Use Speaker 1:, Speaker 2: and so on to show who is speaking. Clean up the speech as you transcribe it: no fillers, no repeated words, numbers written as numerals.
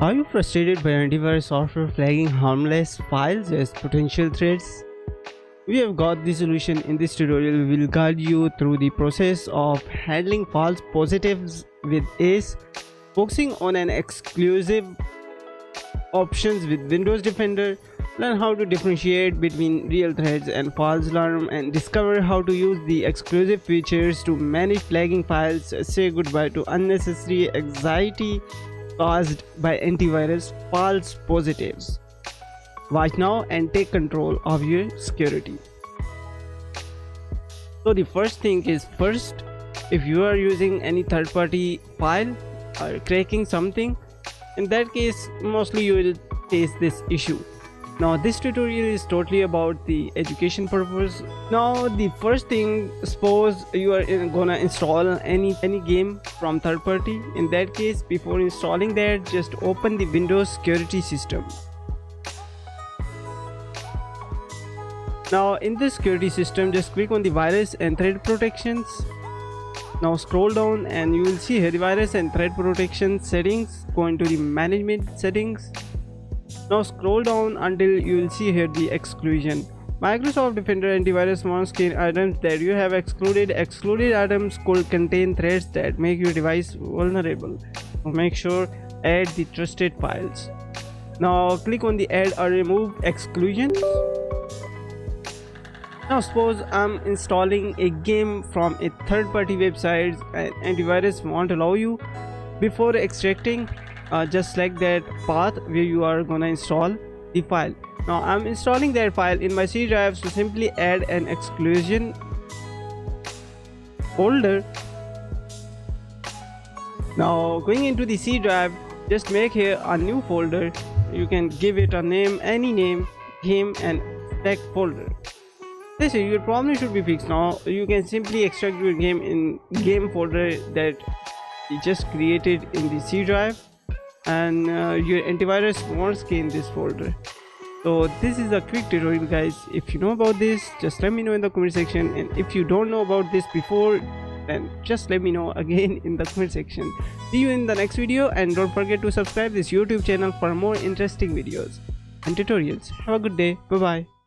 Speaker 1: Are you frustrated by antivirus software flagging harmless files as potential threats? We have got the solution. In this tutorial. We will guide you through the process of handling false positives with ACE, focusing on an exclusive options with Windows Defender. Learn how to differentiate between real threats and false alarm, and discover how to use the exclusive features to manage flagging files. Say goodbye to unnecessary anxiety caused by antivirus false positives. Watch now and take control of your security. So the first thing is, if you are using any third-party file or cracking something, in that case mostly you will face this issue. Now this tutorial is totally about the education purpose. Now the first thing, suppose you are gonna install any game from third party. In that case, before installing that, just open the Windows security system. Now in this security system, just click on the virus and threat protections. Now scroll down and you will see here the virus and threat protection settings. Go into the management settings. Now scroll down until you will see here the exclusion. Microsoft Defender antivirus wants scan items that you have excluded. Excluded items could contain threats that make your device vulnerable. So make sure add the trusted files. Now click on the add or remove exclusions. Now suppose I'm installing a game from a third-party website and antivirus won't allow you. Before extracting, just select that path where you are gonna install the file. Now I'm installing that file in my C drive, so simply add an exclusion folder. Now going into the C drive, just make here a new folder. You can give it a name, any name, game and tech folder. This your problem should be fixed. Now you can simply extract your game in game folder that you just created in the C drive, and your antivirus won't scan this folder. So this is a quick tutorial, guys. If you know about this, just let me know in the comment section, and if you don't know about this before, then just let me know again in the comment section. See you in the next video, and don't forget to subscribe this YouTube channel for more interesting videos and tutorials. Have a good day. Bye bye.